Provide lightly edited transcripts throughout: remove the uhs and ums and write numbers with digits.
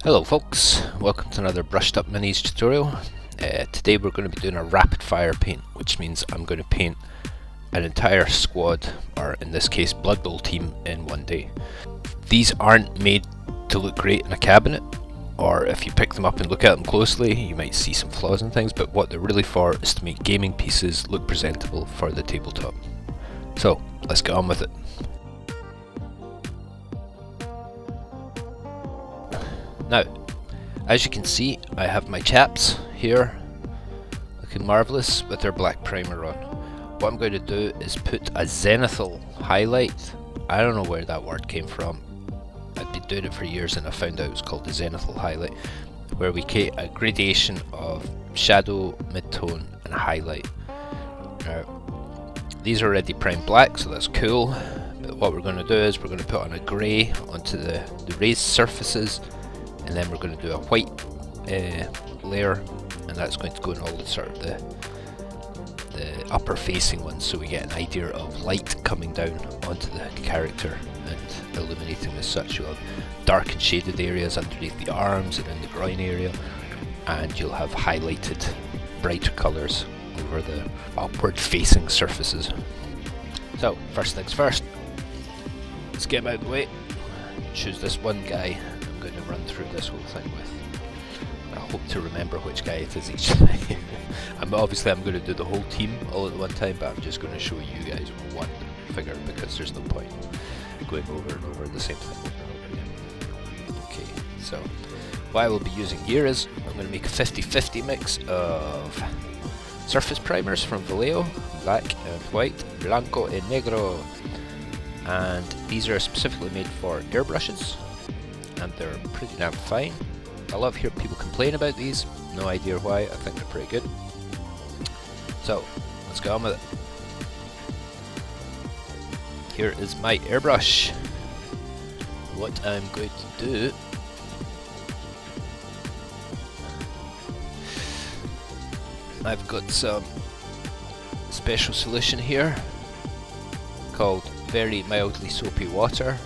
Hello folks, welcome to another brushed up minis tutorial. Today we're going to be doing a rapid fire paint, which means I'm going to paint an entire squad, or in this case Blood Bowl team, in one day. These aren't made to look great in a cabinet, or if you pick them up and look at them closely you might see some flaws and things, but what they're really for is to make gaming pieces look presentable for the tabletop. So let's get on with it. Now, as you can see, I have my chaps here looking marvellous with their black primer on. What I'm going to do is put a zenithal highlight. I don't know where that word came from. I've been doing it for years and I found out it was called the zenithal highlight, where we create a gradation of shadow, mid-tone and highlight. Now, these are already primed black, so that's cool, but what we're going to do is we're going to put on a grey onto the raised surfaces, and then we're going to do a white layer, and that's going to go in all the sort of the upper facing ones, so we get an idea of light coming down onto the character and illuminating as such. You'll have dark and shaded areas underneath the arms and in the groin area, and you'll have highlighted brighter colours over the upward facing surfaces. So first things first, let's get him out of the way. Choose this one guy I'm going to run through this whole thing with. I hope to remember which guy it is each time. I'm going to do the whole team all at one time, but I'm just going to show you guys one figure because there's no point going over and over the same thing over and over again. Okay, so what I will be using here is I'm going to make a 50-50 mix of surface primers from Vallejo, black and white, blanco y negro, and these are specifically made for airbrushes, and they're pretty damn fine. I love hearing people complain about these, no idea why. I think they're pretty good. So let's get on with it. Here is my airbrush. What I'm going to do, I've got some special solution here called very mildly soapy water.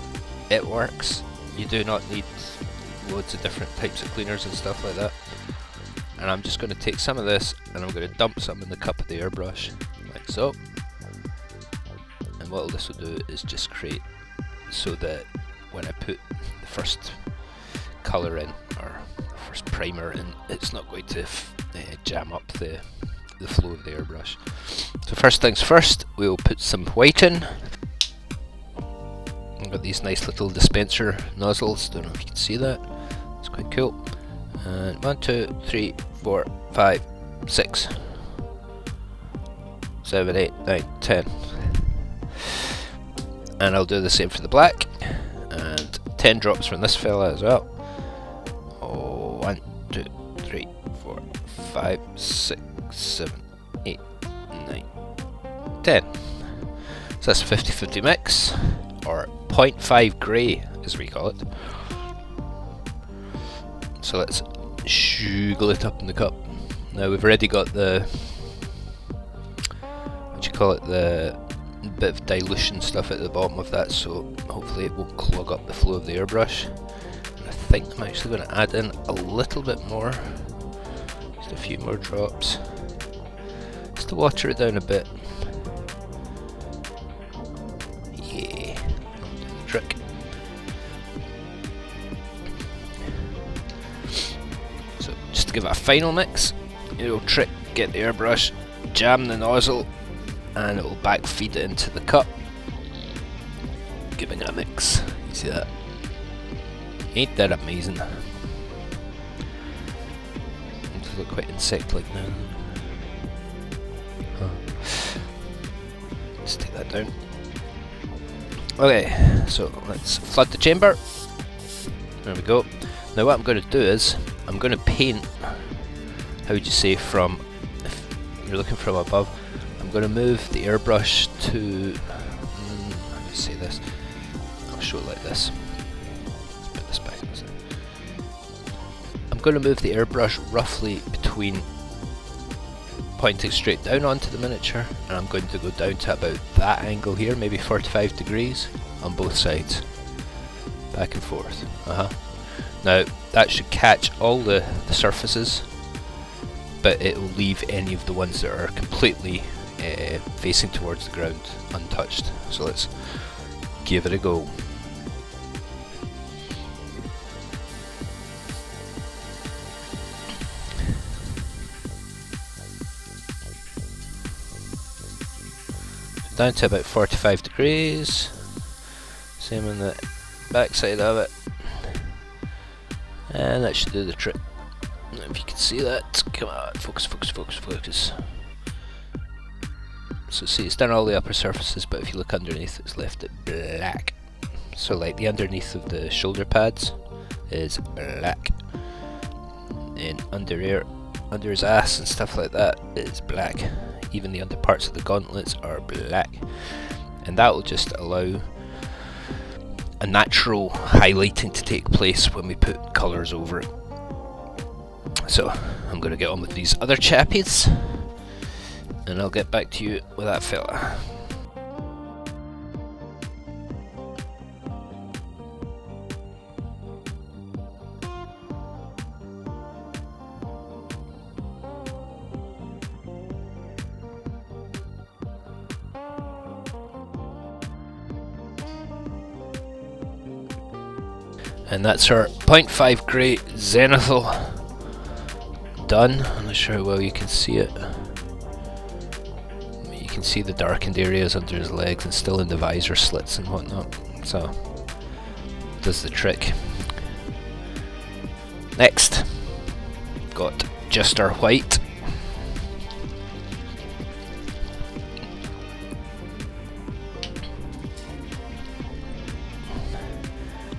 It works. You do not need loads of different types of cleaners and stuff like that. And I'm just going to take some of this and I'm going to dump some in the cup of the airbrush, like so. And what this will do is just create so that when I put the first colour in, or the first primer in, it's not going to jam up the flow of the airbrush. So first things first, we will put some white in. I've got these nice little dispenser nozzles, don't know if you can see that, it's quite cool. And 1, 2, 3, 4, 5, 6, 7, 8, 9, 10. And I'll do the same for the black, and 10 drops from this fella as well. 1, 2, 3, 4, 5, 6, 7, 8, 9, 10. So that's a 50-50 mix, or 0.5 grey as we call it. So let's shoogle it up in the cup. Now we've already got the, the bit of dilution stuff at the bottom of that, so hopefully it won't clog up the flow of the airbrush. And I think I'm actually going to add in a little bit more, just a few more drops, just to water it down a bit. Yeah, trick. So just to give it a final mix, it'll trick, get the airbrush, jam the nozzle, and it will back feed it into the cup, giving it a mix. You see that? Ain't that amazing? It does look quite insect-like now. Let's take that down. Okay, so let's flood the chamber. There we go. Now what I'm going to do is, I'm going to paint, how would you say, from, if you're looking from above, I'm going to move the airbrush to, let me say this, I'll show it like this. Let's put this back. I'm going to move the airbrush roughly between pointing straight down onto the miniature, and I'm going to go down to about that angle here, maybe 45 degrees on both sides, back and forth. Now that should catch all the surfaces, but it will leave any of the ones that are completely facing towards the ground untouched. So let's give it a go. Down to about 45 degrees. Same on the back side of it. And that should do the trick. If you can see that, come on, focus, focus, focus, focus. So see, it's done all the upper surfaces, but if you look underneath, it's left it black. So like the underneath of the shoulder pads is black. And under his ass and stuff like that is black. Even the under parts of the gauntlets are black, and that will just allow a natural highlighting to take place when we put colours over it. So I'm going to get on with these other chappies, and I'll get back to you with that fella. And that's our 0.5 grey zenithal done. I'm not sure how well you can see it. You can see the darkened areas under his legs and still in the visor slits and whatnot. So, does the trick. Next, got just our white.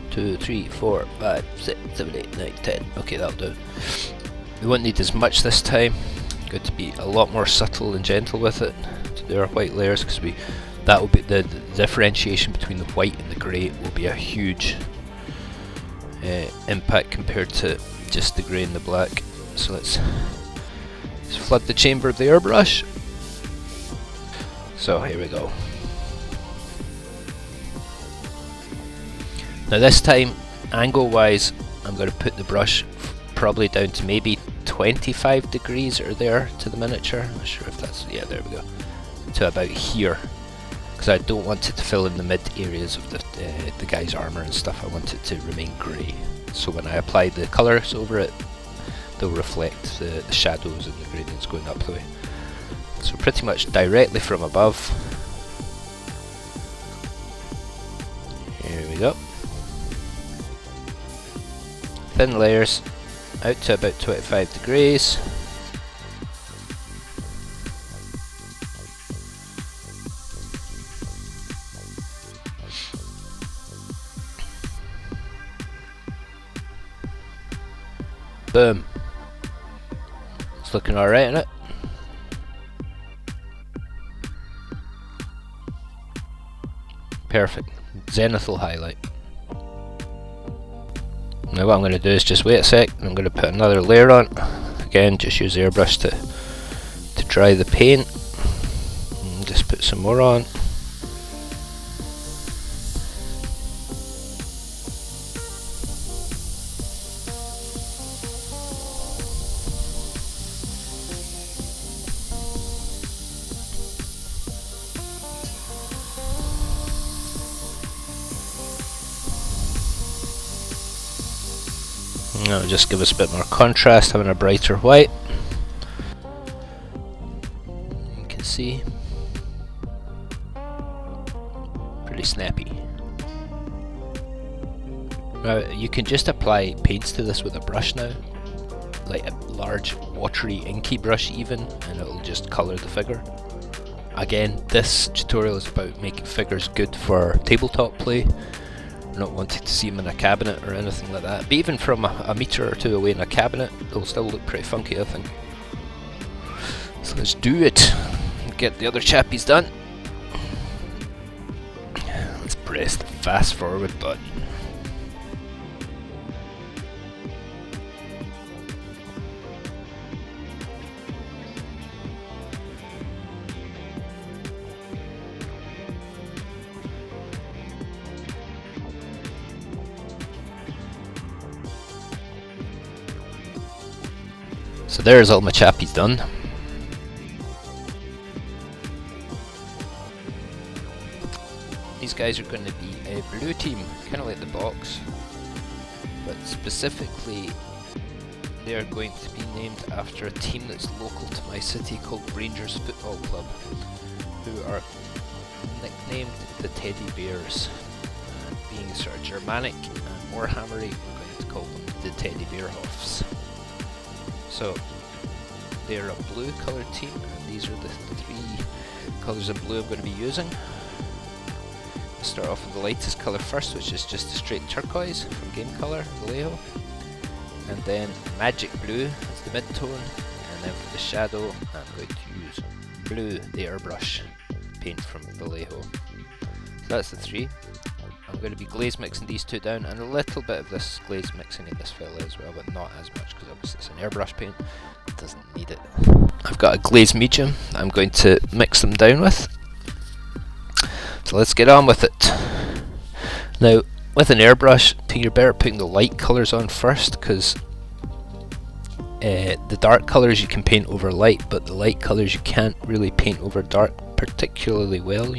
Two, 3, 4, 5, 6, 7, 8, 9, 10. Okay, that'll do. We won't need as much this time. Going to be a lot more subtle and gentle with it to do our white layers, because that will be the differentiation between the white and the grey will be a huge impact compared to just the grey and the black. So let's flood the chamber of the airbrush. So here we go. Now this time, angle wise, I'm going to put the brush probably down to maybe 25 degrees or there to the miniature. I'm not sure if that's, yeah, there we go, to about here, because I don't want it to fill in the mid areas of the guy's armour and stuff. I want it to remain grey, so when I apply the colours over it, they'll reflect the shadows and the gradients going up the way. So pretty much directly from above. Here we go. Thin layers out to about 25 degrees. Boom. It's looking alright, isn't it? Perfect. Zenithal highlight. Now what I'm going to do is just wait a sec, and I'm going to put another layer on. Again, just use airbrush to dry the paint. And just put some more on. That'll just give us a bit more contrast, having a brighter white. You can see, pretty snappy. Now you can just apply paints to this with a brush now, like a large watery inky brush even, and it'll just colour the figure. Again, this tutorial is about making figures good for tabletop play. Not wanting to see them in a cabinet or anything like that, but even from a metre or two away in a cabinet, they'll still look pretty funky, I think. So let's do it. Get the other chappies done. Let's press the fast forward button. So there's all my chappies done. These guys are going to be a blue team, kind of like the box, but specifically they are going to be named after a team that's local to my city called Rangers Football Club, who are nicknamed the Teddy Bears. Being sort of Germanic and Warhammery, we're going to call them the Teddy Bearhoffs. So they're a blue coloured team, and these are the three colours of blue I'm going to be using. I'll start off with the lightest colour first, which is just a straight turquoise from Game Colour, Vallejo. And then magic blue is the mid-tone, and then for the shadow I'm going to use blue, the airbrush paint from Vallejo. So that's the three. I'm going to be glaze mixing these two down, and a little bit of this glaze mixing in this fella as well, but not as much because obviously it's an airbrush paint, it doesn't need it. I've got a glaze medium I'm going to mix them down with. So let's get on with it. Now with an airbrush, you're better putting the light colours on first, because the dark colours you can paint over light, but the light colours you can't really paint over dark particularly well.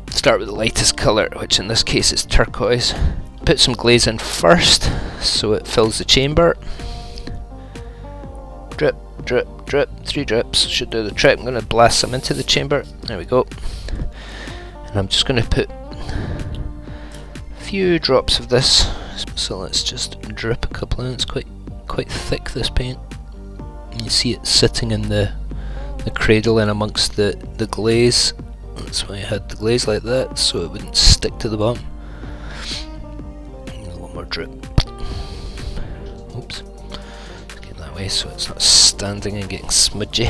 Start with the lightest colour, which in this case is turquoise. Put some glaze in first so it fills the chamber. Drip, drip, drip, 3 drips should do the trick. I'm going to blast some into the chamber. There we go. And I'm just going to put a few drops of this. So let's just drip a couple in. It's quite thick, this paint. And you see it sitting in the cradle in amongst the glaze. That's why I had the glaze like that, so it wouldn't stick to the bottom. One more drip. Oops. Let's get that way so it's not standing and getting smudgy.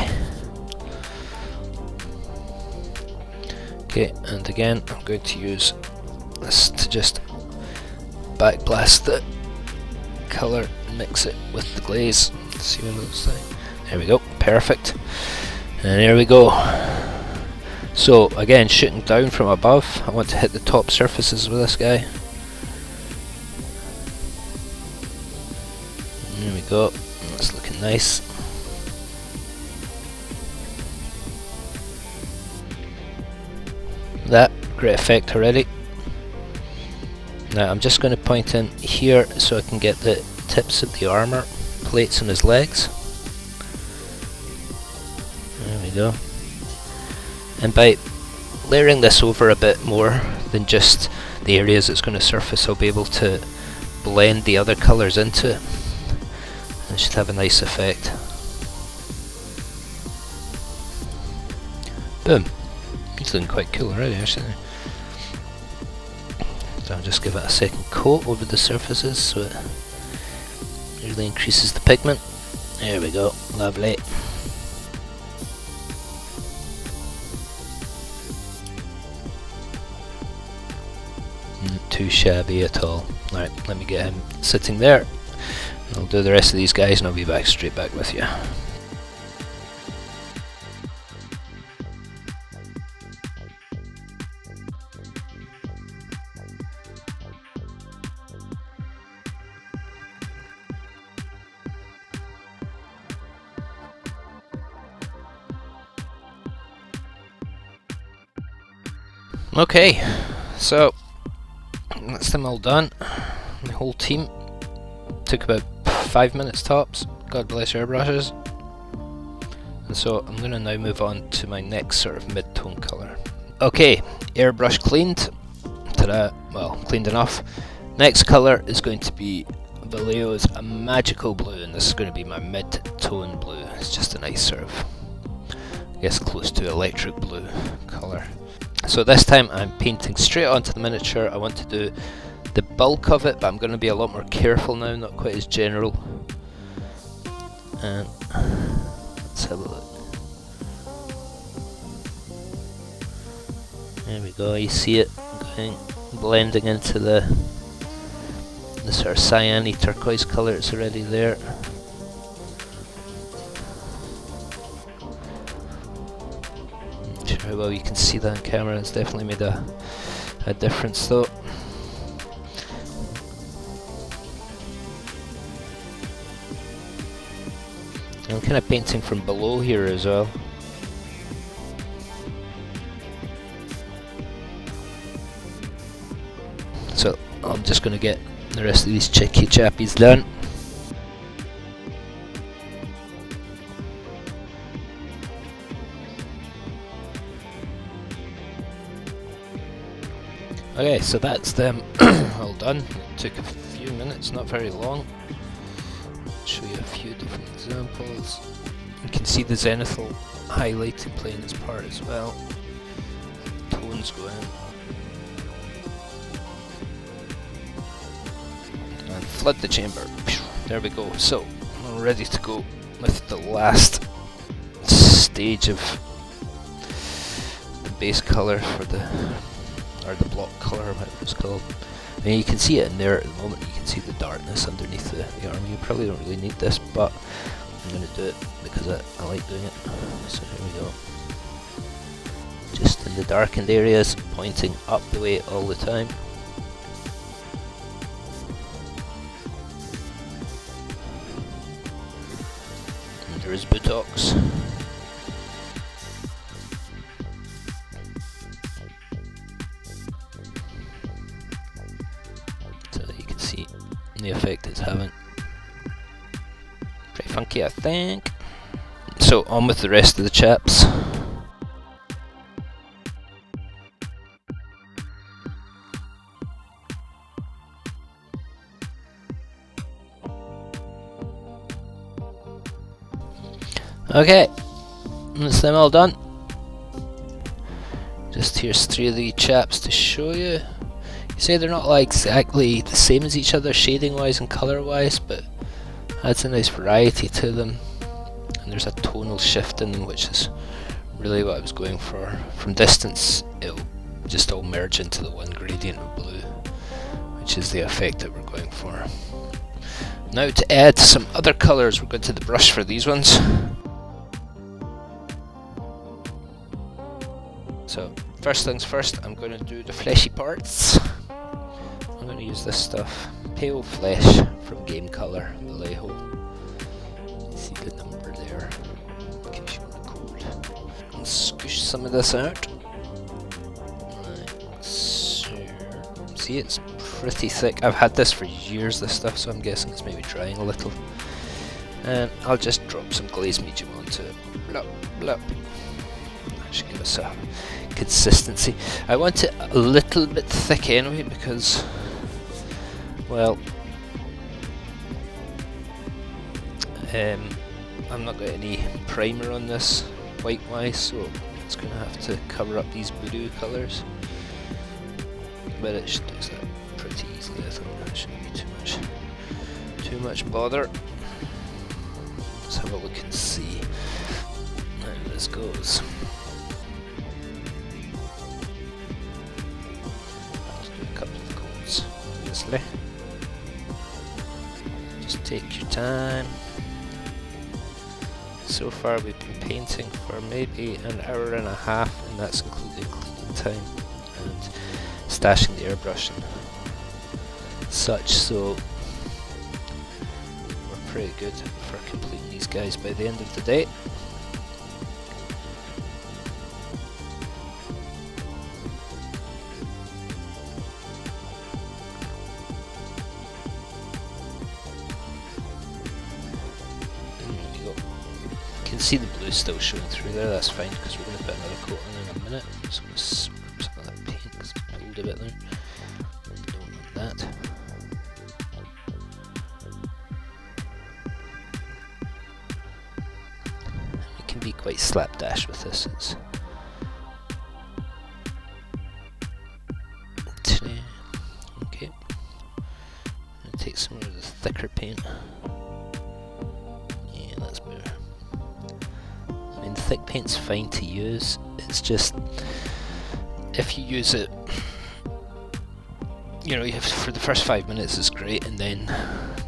Okay, and again I'm going to use this to just backblast the colour and mix it with the glaze. Let's see what it looks like. There we go, perfect. And here we go. So again, shooting down from above, I want to hit the top surfaces with this guy. There we go, that's looking nice. That, great effect already. Now I'm just going to point in here so I can get the tips of the armour plates on his legs. There we go. And by layering this over a bit more than just the areas it's going to surface, I'll be able to blend the other colours into it. It should have a nice effect. Boom. He's looking quite cool already, actually. So I'll just give it a second coat over the surfaces so it really increases the pigment. There we go, lovely. Not too shabby at all. Alright, let me get him sitting there. I'll do the rest of these guys and I'll be back straight back with you. Okay, so that's them all done. The whole team took about 5 minutes tops. God bless airbrushes. And so I'm going to now move on to my next sort of mid-tone colour. Okay, airbrush cleaned. Ta-da! Well, cleaned enough. Next colour is going to be Vallejo's a magical blue, and this is going to be my mid-tone blue. It's just a nice sort of, I guess, close to electric blue colour. So this time I'm painting straight onto the miniature. I want to do the bulk of it, but I'm going to be a lot more careful now, not quite as general. And let's have a look. There we go, you see it going, blending into the sort of cyan-y turquoise colour. It's already there. Not sure how well you can see that on camera. It's definitely made a difference though. kind of painting from below here as well. So I'm just going to get the rest of these cheeky chappies done. Okay, so that's them all done. It took a few minutes, not very long. I'll show you a few different examples. You can see the zenithal highlighted playing its part as well. Tones go in. And flood the chamber. There we go. So, we're ready to go with the last stage of the base colour for the block colour, whatever it's called. And you can see it in there at the moment. You can see the darkness underneath the army. You probably don't really need this, but I'm going to do it because I like doing it. So here we go. Just in the darkened areas, pointing up the way all the time. And there is buttocks. The effect it's having. Pretty funky, I think. So on with the rest of the chaps. Okay, that's them all done. Just here's 3 of the chaps to show you. You say they're not like exactly the same as each other shading wise and colour wise, but adds a nice variety to them. And there's a tonal shift in them, which is really what I was going for. From distance it'll just all merge into the one gradient of blue, which is the effect that we're going for. Now to add some other colours, we're going to the brush for these ones. So first things first, I'm going to do the fleshy parts. I'm going to use this stuff, Pale Flesh from Game Colour, Vallejo. You see the number there, in case you want the code. I'll squish some of this out. Right, so, see, it's pretty thick. I've had this for years, this stuff, so I'm guessing it's maybe drying a little. And I'll just drop some glaze medium onto it. Blup, blup. That should give us a consistency. I want it a little bit thick anyway because, well, I'm not got any primer on this white wise, so it's going to have to cover up these voodoo colours. But it should do that pretty easily. I think that shouldn't be too much bother. Let's have a look and see how this goes. Obviously, just take your time. So far we've been painting for maybe an hour and a half, and that's including cleaning time and stashing the airbrush and such, so we're pretty good for completing these guys by the end of the day. See the blue still showing through there, that's fine because we're going to put another coat on in a minute. So I'm going to swap some of that paint because it's pulled a bit there. Don't want that. It can be quite slapdash with this. It's okay. I'm going to take some of the thicker paint. Yeah, that's better. Thick paint's fine to use, it's just if you use it, you know, you have for the first 5 minutes it's great, and then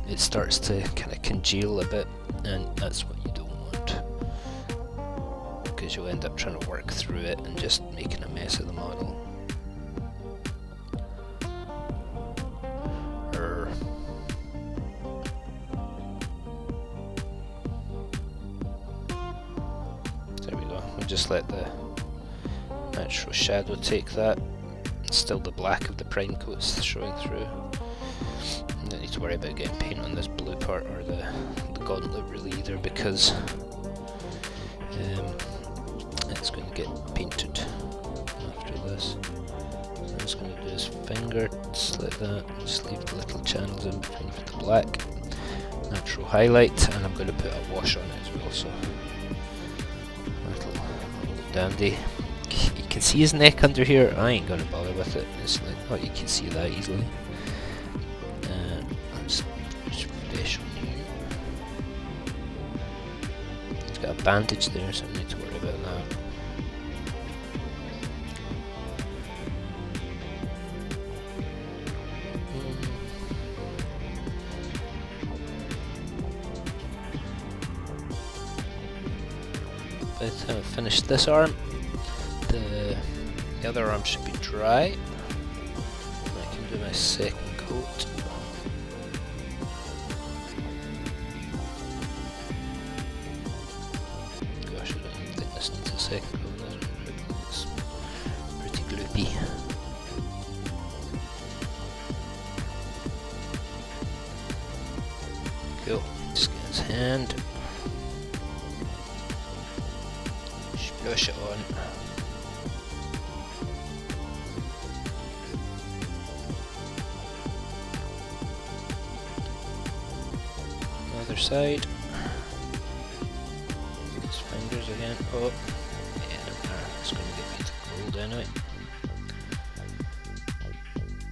it starts to kind of congeal a bit, and that's what you don't want, because you'll end up trying to work through it and just making a mess of the model. just let the natural shadow take that. It's still the black of the prime coats showing through. I don't need to worry about getting paint on this blue part or the gauntlet really either, because it's going to get painted after this. So I'm just going to do his finger, just like that, just leave the little channels in between for the black. Natural highlight, and I'm going to put a wash on it as well, so little dandy. You can see his neck under here. I ain't going to bother with it. It's like, oh, you can see that easily. Let's fresh on here. It's got a bandage there, so I need to worry about that. By the time I finish this arm, the other arm should be dry. I can do my second coat. Gosh, I don't even think this needs a second coat. It's pretty gloopy. Cool. Just get his hand. Splush it on. Other side. His fingers again. Oh, yeah, it's going to get me to gold anyway.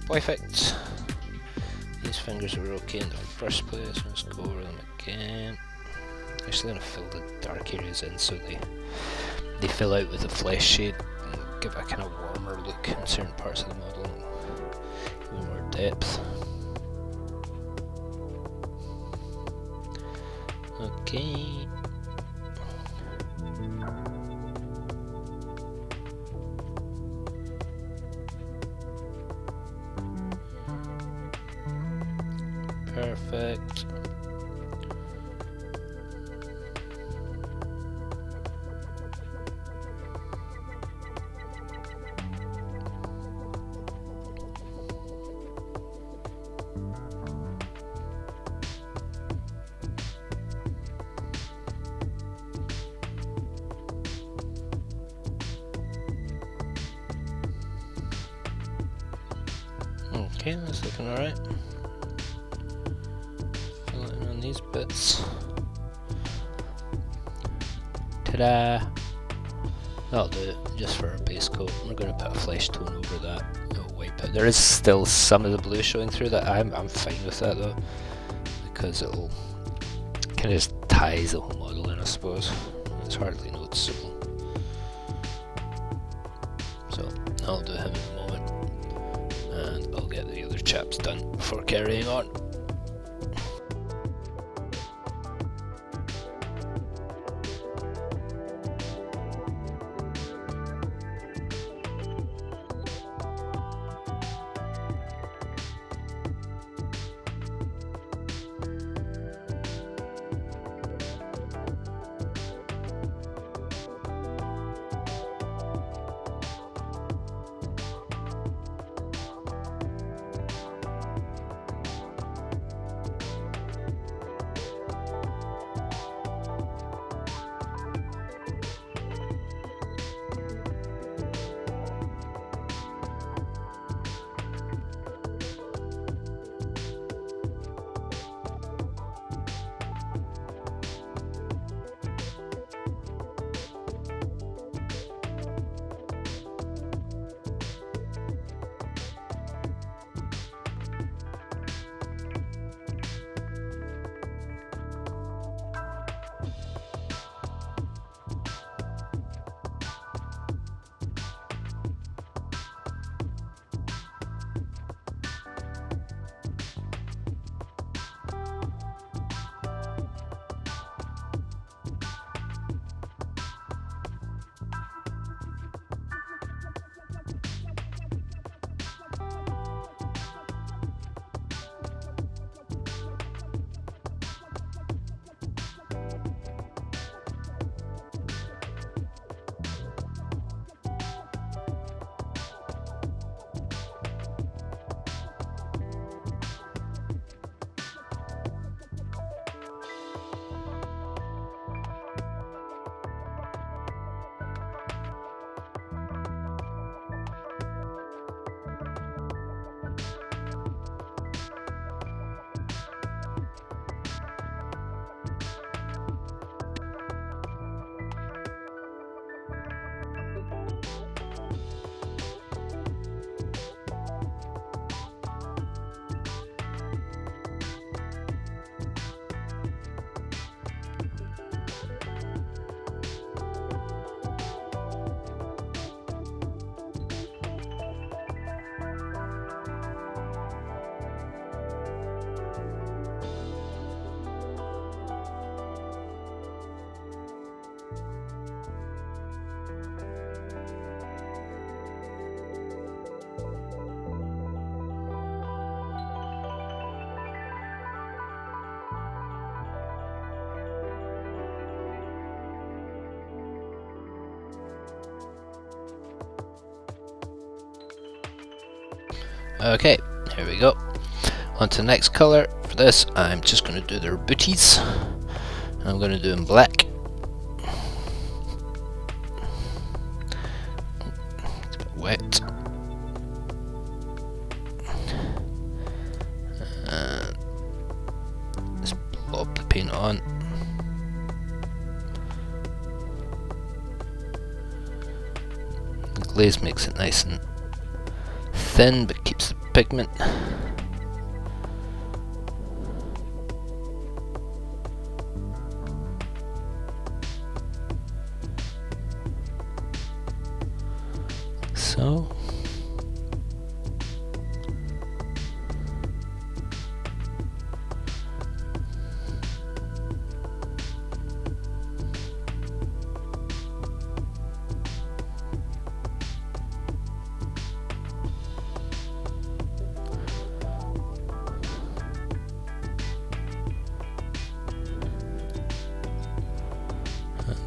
Perfect. These fingers were okay in the first place. Let's go over them again. Actually, I'm going to fill the dark areas in so they fill out with a flesh shade and give a kind of warmer look in certain parts of the model, give it more depth. Okay. Perfect. Okay, that's looking alright. Fill it in on these bits. Ta-da! That'll do it, just for our base coat. We're going to put a flesh tone over that. It'll wipe it. There is still some of the blue showing through that. I'm fine with that though, because it'll kind of just ties the whole model in, I suppose. It's hardly noticeable. So I'll do him in a moment, and I'll get the other chaps done before carrying on. Okay, here we go. On to the next colour. For this, I'm just going to do their booties. I'm going to do in black. It's a bit wet. Just blob the paint on. The glaze makes it nice and thin, but keeps the pigment. So.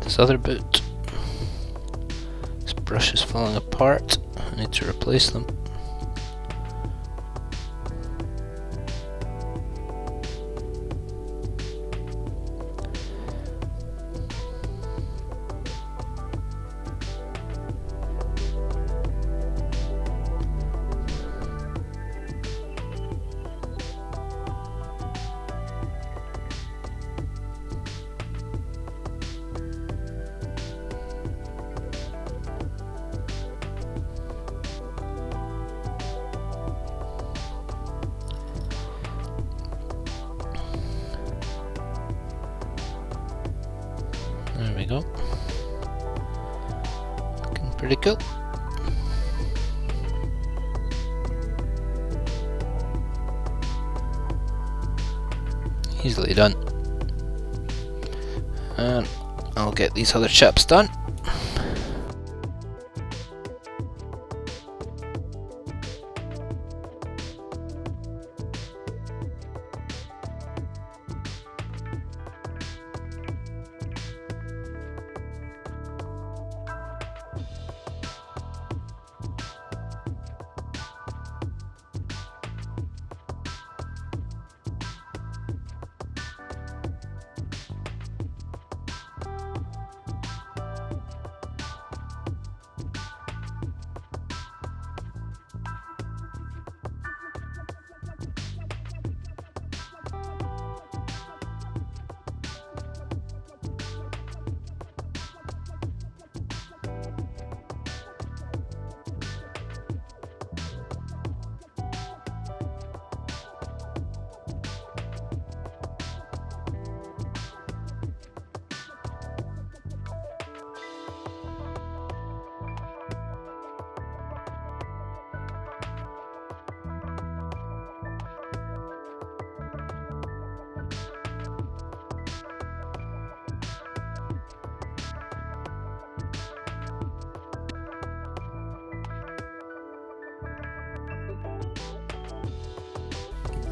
This other boot. This brush is falling apart. I need to replace them. There we go. Looking pretty cool. Easily done. And I'll get these other chaps done.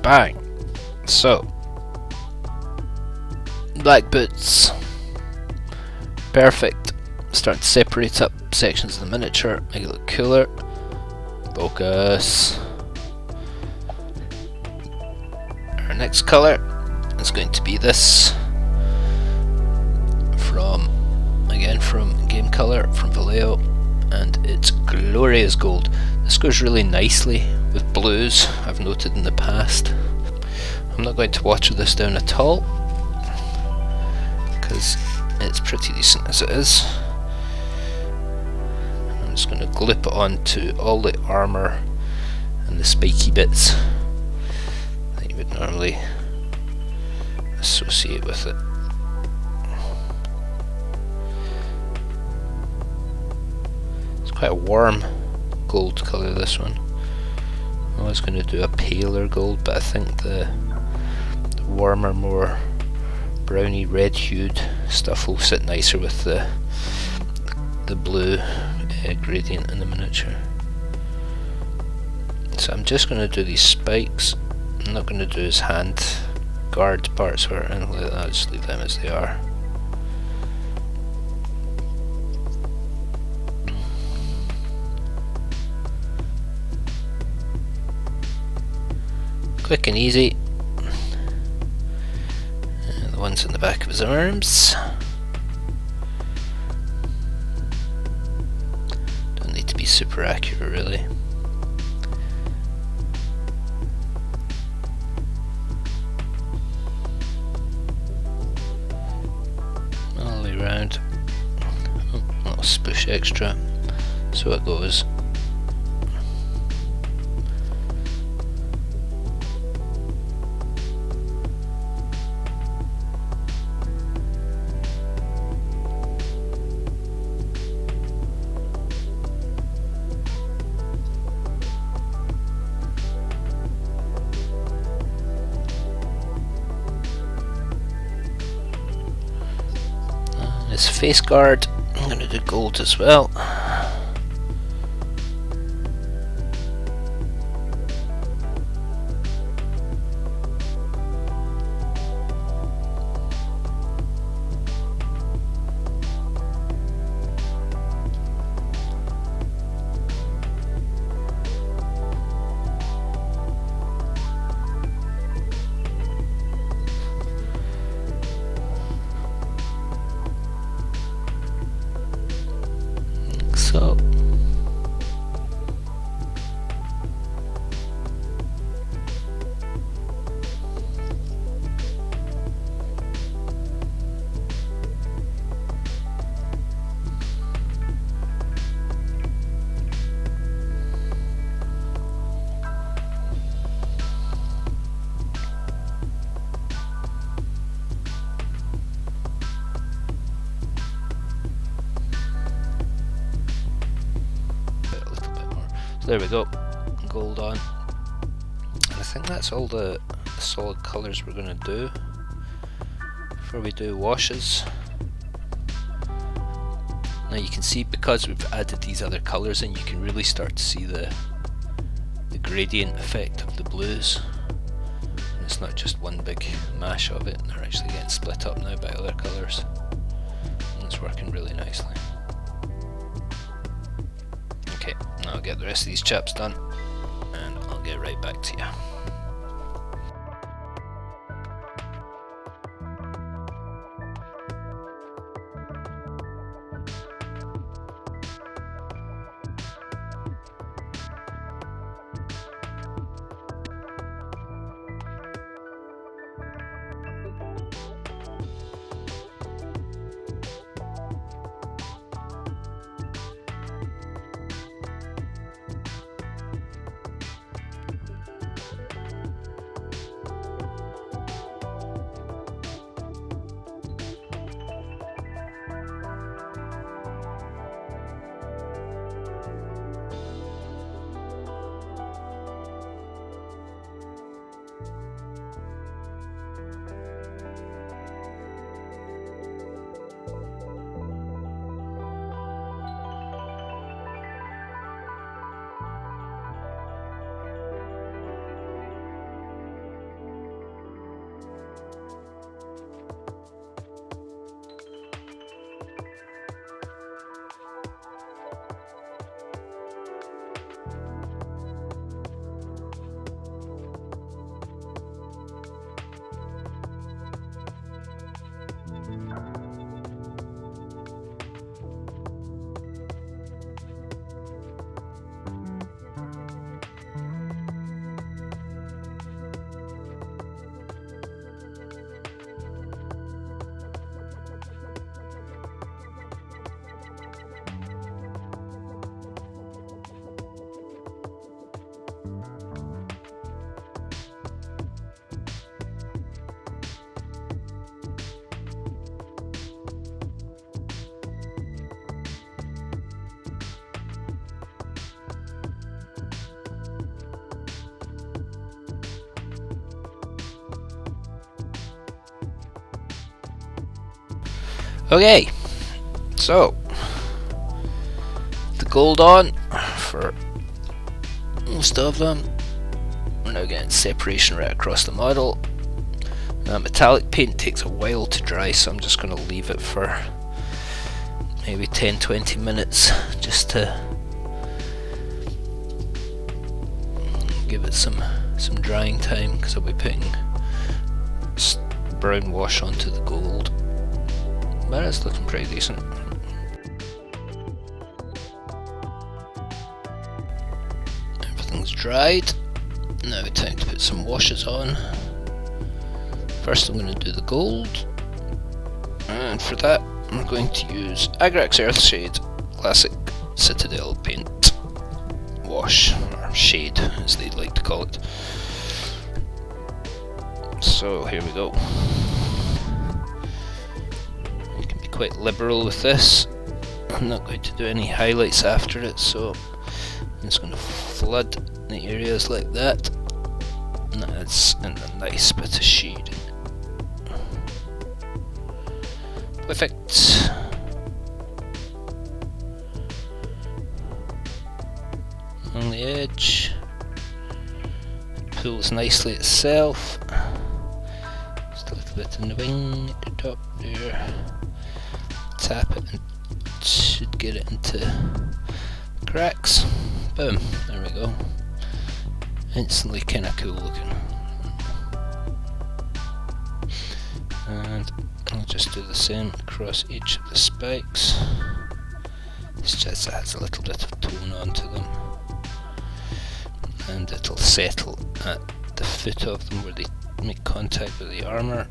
Bang! So, black boots. Perfect. Start to separate up sections of the miniature, make it look cooler. Focus. Our next colour is going to be this from Game Colour from Vallejo, and it's glorious gold. This goes really nicely with blues, I've noted in the past. I'm not going to water this down at all because it's pretty decent as it is. I'm just going to glip it onto all the armour and the spiky bits that you would normally associate with it. It's quite a warm gold colour, this one. I was going to do a paler gold, but I think the warmer, more browny red hued stuff will sit nicer with the blue gradient in the miniature. So I'm just going to do these spikes. I'm not going to do his hand guard parts or anything like that, I'll just leave them as they are. Quick and easy. And the ones in the back of his arms. Don't need to be super accurate really. All the way around. Oh, little spush extra. So it goes. His face guard, I'm going to do gold as well. So there we go, gold on. And I think that's all the solid colours we're going to do before we do washes. Now you can see, because we've added these other colours in, you can really start to see the gradient effect of the blues. And it's not just one big mash of it, they're actually getting split up now by other colours. And it's working really nicely. Okay, now I'll get the rest of these chaps done and I'll get right back to you. Okay, so the gold on for most of them. We're now getting separation right across the model. Metallic paint takes a while to dry, so I'm just going to leave it for maybe 10-20 minutes just to give it some drying time because I'll be putting brown wash onto the gold. But it's looking pretty decent. Everything's dried. Now time to put some washes on. First I'm going to do the gold, and for that I'm going to use Agrax Earthshade Classic Citadel Paint Wash, or Shade as they'd like to call it. So here we go. You can be quite liberal with this. I'm not going to do any highlights after it, so I'm just going to flood the areas like that, and that's in a nice bit of shading. Perfect. On the edge, it pulls nicely itself. Just a little bit in the wing at the top there. Tap it and it should get it into the cracks. Boom, there we go. Instantly kinda cool looking. And I'll just do the same across each of the spikes. This just adds a little bit of tone onto them, and it'll settle at the foot of them where they make contact with the armour.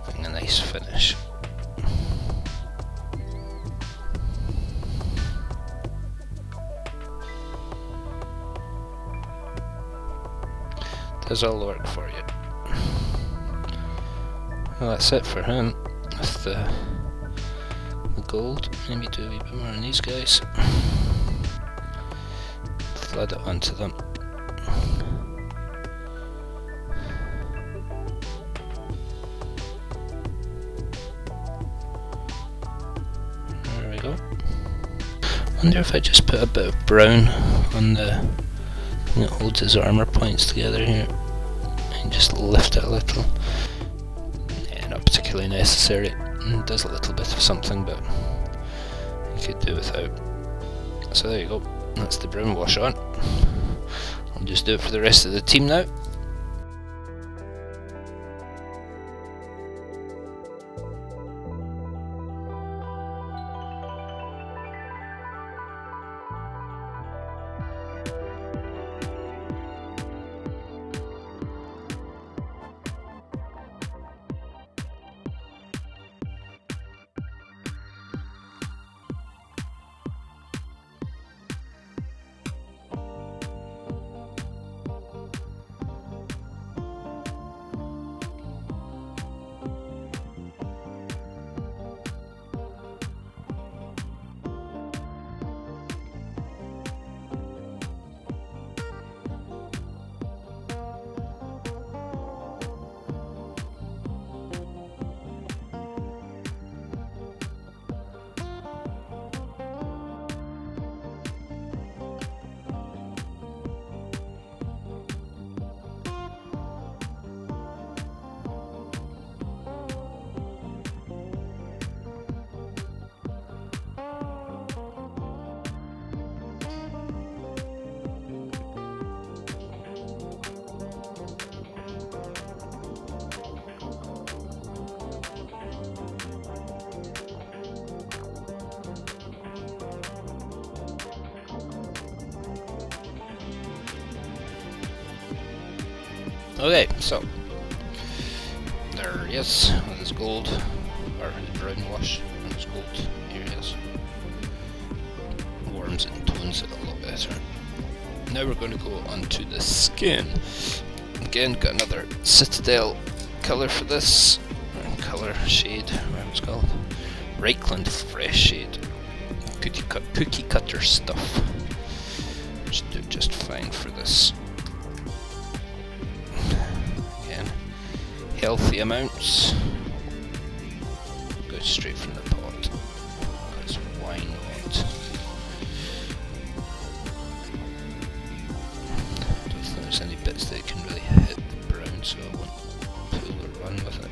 Giving a nice finish. Does all the work for you. Well, that's it for him with the gold. Maybe do a wee bit more on these guys. Flood it onto them. There we go. Wonder if I just put a bit of brown on the thing that holds his armour points together here, and just lift it a little. Yeah, not particularly necessary. It does a little bit of something, but you could do without. So there you go. That's the brown wash on. I'll just do it for the rest of the team now. Okay, so there he is with his gold, or his brown wash and his gold areas. Warms it and tones it a lot better. Now we're going to go onto the skin. Again, got another Citadel colour for this, colour shade, whatever it's called. Reichland Fresh Shade. Cookie cutter stuff. Should do just fine for this. Healthy amounts. Go straight from the pot. Because why not? I don't think there's any bits that can really hit the brown, so I won't pull or run with it.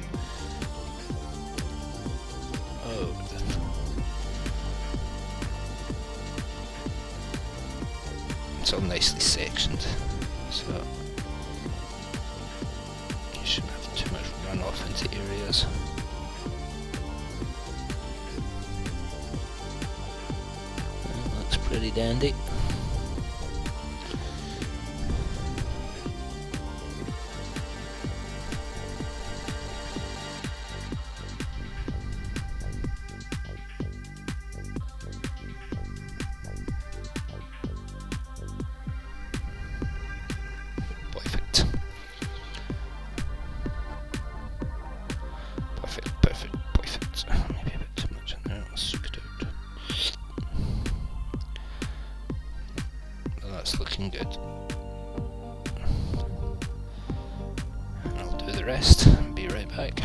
It's all nicely sectioned, so you shouldn't have too much runoff into areas. That looks pretty dandy. Perfect. Maybe a bit too much in there. Let's scoot it out. Well, that's looking good. And I'll do the rest and be right back.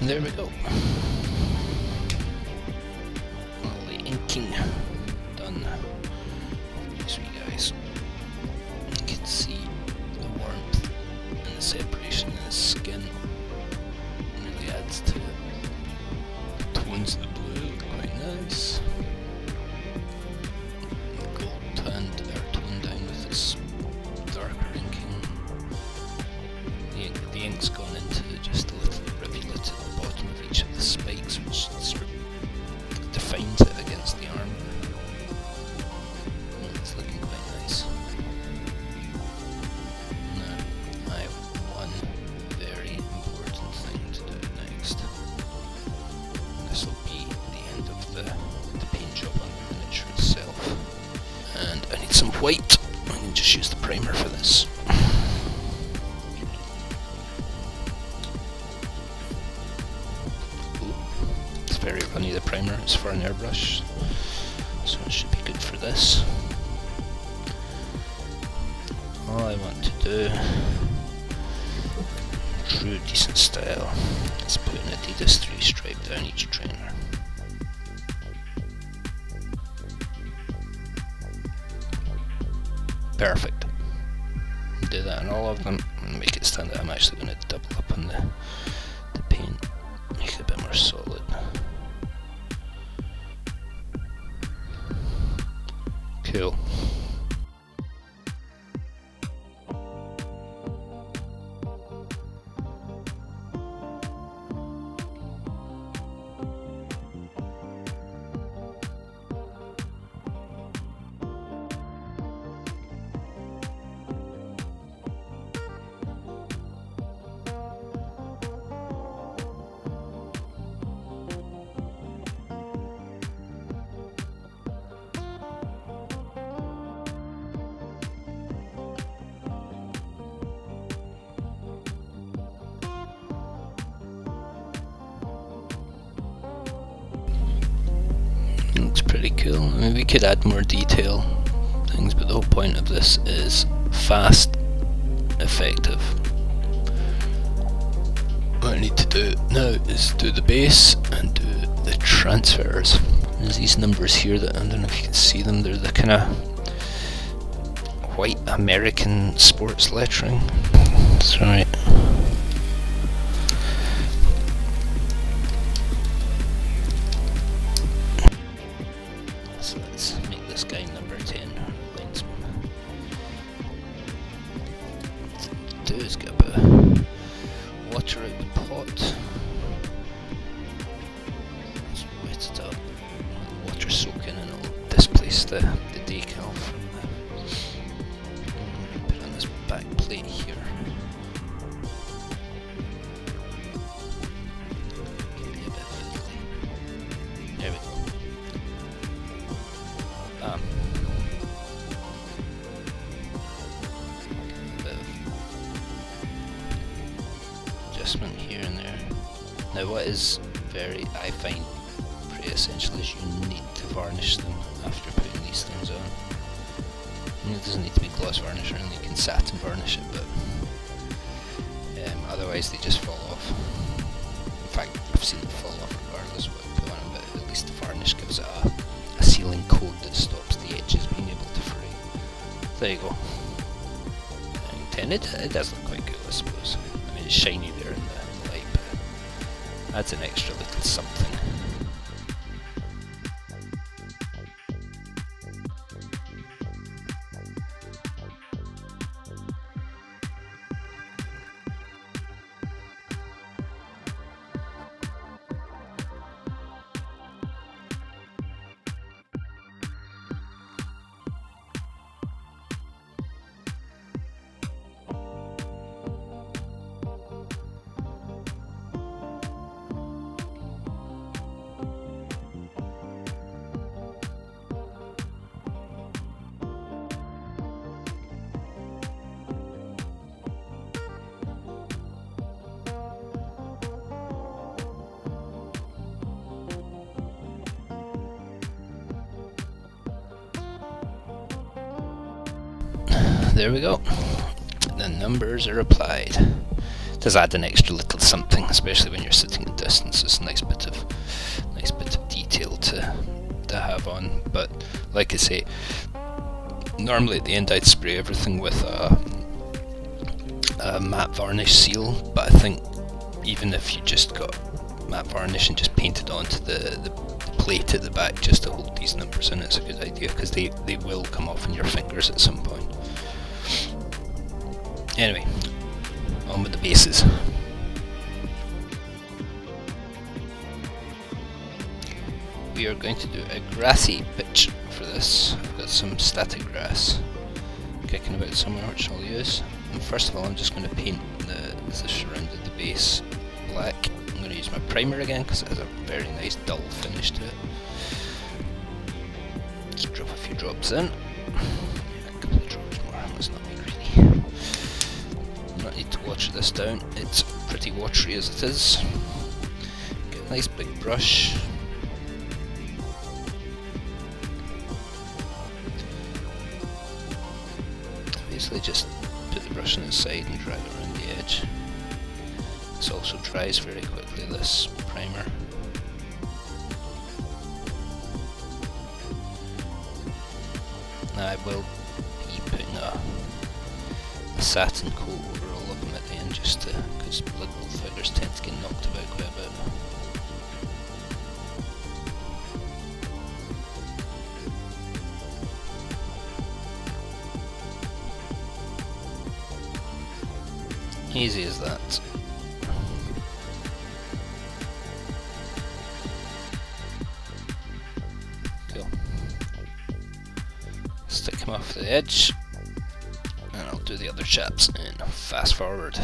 And there we go. All the inking done. These wee guys. You can see the warmth and the separation in the skin. It really adds to it. Tones the blue quite nice. Gold toned down with this darker inking. The ink's gone into just a little rivulet at the bottom of each of the spikes, which sort of defines it against the arm. And it's looking quite nice. Now, I have one very important thing to do next. This will be the end of the paint job on the miniature itself. And I need some white. I can just use the primer for this. Very runny, the primer. It's for an airbrush, so it should be good for this. All I want to do, true decent style, is put an Adidas 3 stripe down each trainer. Perfect. Do that on all of them and make it stand out. I'm actually going to double up on the paint, make it a bit more solid. Cool. Looks pretty cool. I mean, we could add more detail things, but the whole point of this is fast, effective. What I need to do now is do the base and do the transfers. There's these numbers here that I don't know if you can see them. They're the kind of white American sports lettering. That's right. So let's make this guy number 10, linesman. Do is get a bit of water out the pot. Let's wet it up. Water soak in and it'll displace the decal from plate here. Can be a bit fiddly. There we go. Bam. A bit of adjustment here and there. Now what is very, I find, pretty essential is you need to varnish them after putting these things on. And it doesn't need to be gloss varnish or anything, you can satin varnish it, but otherwise they just fall off. In fact, I've seen them fall off regardless of what you put on them, but at least the varnish gives it a sealing coat that stops the edges being able to fray. There you go. And it does look quite good, I suppose. I mean, it's shiny there in the light, but adds an extra little something. There we go. The numbers are applied. It does add an extra little something, especially when you're sitting at distance. It's a nice bit of detail to have on. But like I say, normally at the end I'd spray everything with a matte varnish seal. But I think even if you just got matte varnish and just painted onto the plate at the back just to hold these numbers in, it's a good idea because they will come off in your fingers at some point. Anyway, on with the bases. We are going to do a grassy pitch for this. I've got some static grass kicking about somewhere which I'll use. And first of all, I'm just going to paint the surround of the base black. I'm going to use my primer again because it has a very nice dull finish to it. Just drop a few drops in. A couple of drops more, let's not be greedy. Not need to water this down, it's pretty watery as it is. Get a nice big brush. Basically just put the brush on its side and drag it around the edge. This also dries very quickly, this primer. Now I will be putting a satin coat over all of them at the end just to, because blood bowl feathers tend to get knocked about quite a bit. Easy as that. Cool. Stick him off the edge, and I'll do the other chaps in fast forward.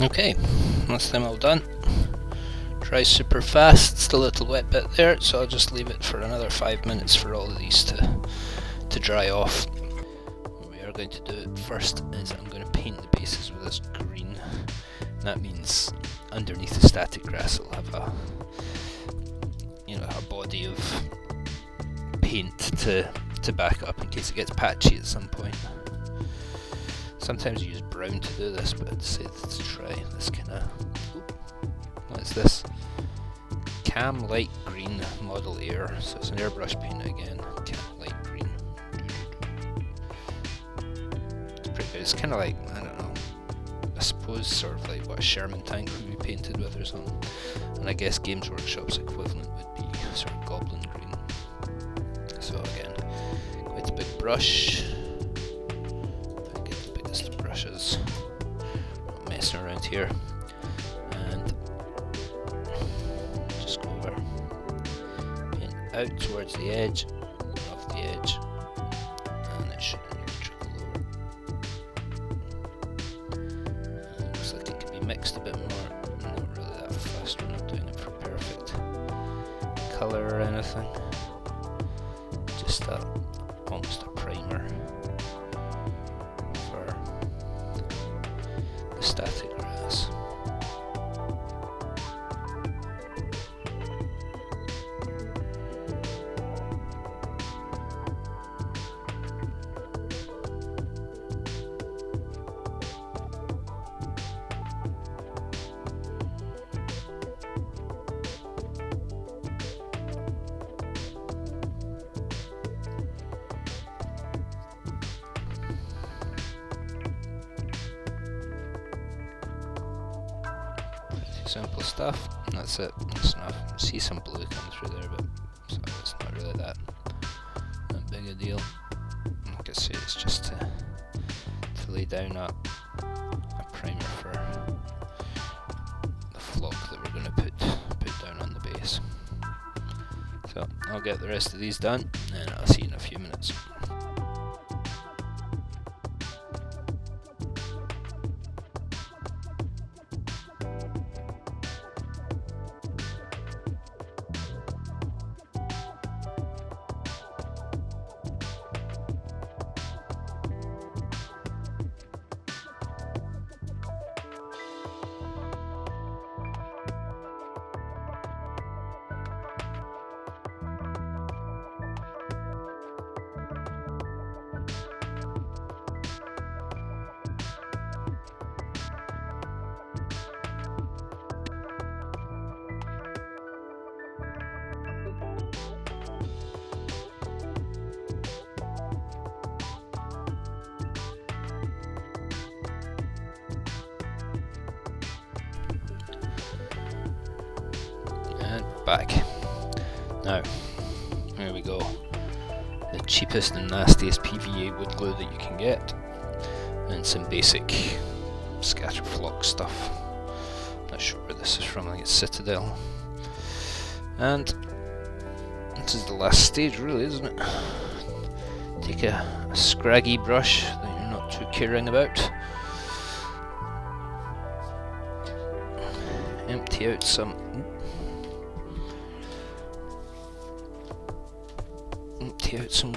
Okay, that's them all done. Dries super fast, still a little wet bit there, so I'll just leave it for another 5 minutes for all of these to dry off. What we are going to do first is I'm going to paint the bases with this green. That means underneath the static grass it'll have a body of paint to back it up in case it gets patchy at some point. Sometimes you use brown to do this, but I'd say let's try this kind of. What is this? Cam Light Green Model Air. So it's an airbrush paint again. Cam Light Green. It's pretty good. It's kind of like, I don't know, suppose, sort of like what a Sherman tank would be painted with or something. And I guess Games Workshop's equivalent would be sort of goblin green. So again, quite a big brush. If I get the biggest brushes, not messing around here, and just go over, paint out towards the edge, off the edge, and it should trickle over. Looks like it could be mixed a bit more. I'm not really that fast. We're not doing it for perfect colour or anything. Just almost a primer for the static grass. Simple stuff, and that's it. That's enough. See some blue come through there, but so it's not really that big a deal. Like I say, it's just to lay down a primer for the flock that we're going to put down on the base. So I'll get the rest of these done, and I'll see you in a few minutes. Back. Now, here we go. The cheapest and nastiest PVA wood glue that you can get, and some basic scatter flock stuff. Not sure where this is from, I think it's Citadel. And this is the last stage, really, isn't it? Take a scraggy brush that you're not too caring about. Empty out some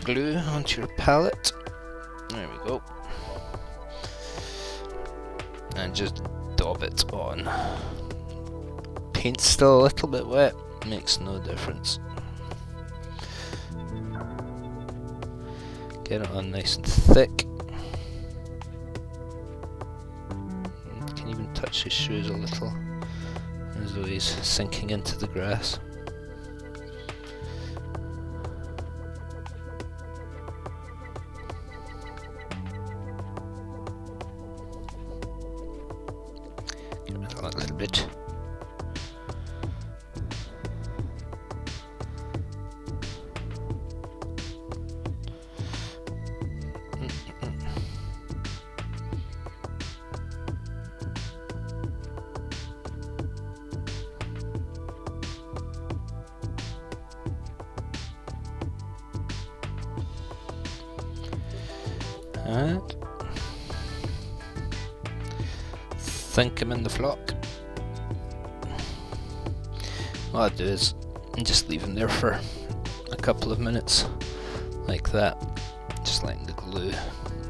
glue onto your palette. There we go. And just daub it on. Paint's still a little bit wet, makes no difference. Get it on nice and thick. You can even touch his shoes a little, as though he's sinking into the grass. A little bit. And sink him in the flock. What I do is just leave him there for a couple of minutes, like that, just letting the glue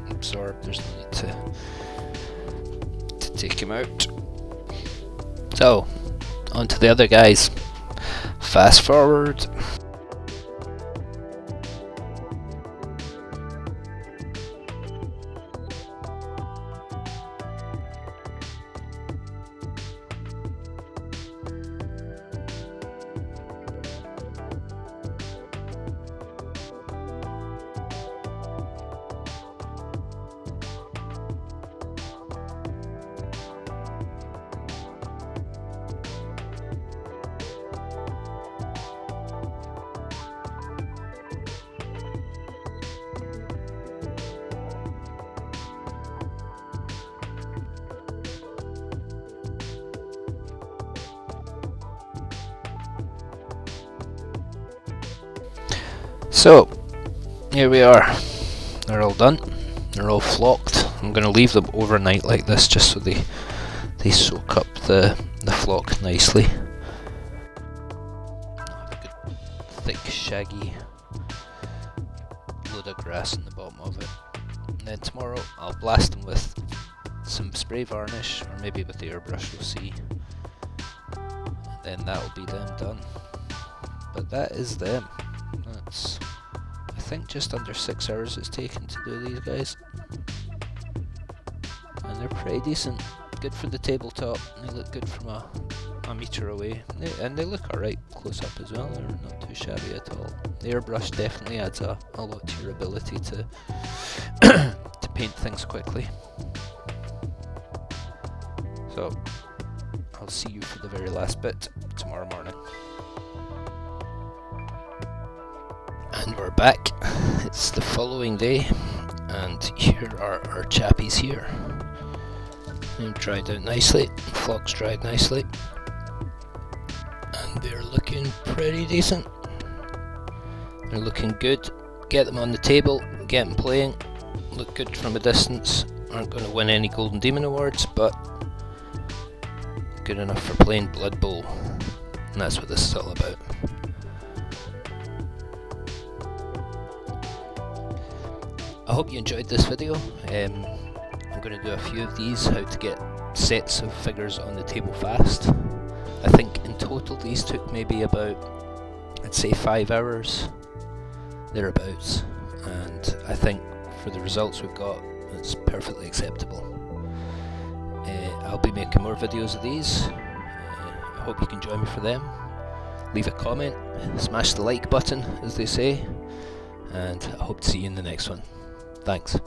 absorb. There's no need to take him out. So, on to the other guys. Fast forward. So, here we are. They're all done. They're all flocked. I'm going to leave them overnight like this just so they soak up the flock nicely. Have a good thick shaggy load of grass in the bottom of it. And then tomorrow I'll blast them with some spray varnish, or maybe with the airbrush, we'll see. And then that'll be them done. But that is them. That's, I think, just under 6 hours it's taken to do these guys. And they're pretty decent. Good for the tabletop. They look good from a metre away. And they look alright close up as well. They're not too shabby at all. The airbrush definitely adds a lot to your ability to to paint things quickly. So I'll see you for the very last bit tomorrow morning. And we're back. It's the following day, and here are our chappies here. They've dried out nicely, flock's dried nicely, and they're looking pretty decent. They're looking good. Get them on the table, get them playing, look good from a distance. Aren't going to win any Golden Demon Awards, but good enough for playing Blood Bowl, and that's what this is all about. I hope you enjoyed this video. I'm going to do a few of these, how to get sets of figures on the table fast. I think in total these took maybe about, I'd say 5 hours, thereabouts, and I think for the results we've got, it's perfectly acceptable. I'll be making more videos of these. I hope you can join me for them. Leave a comment, smash the like button as they say, and I hope to see you in the next one. Thanks.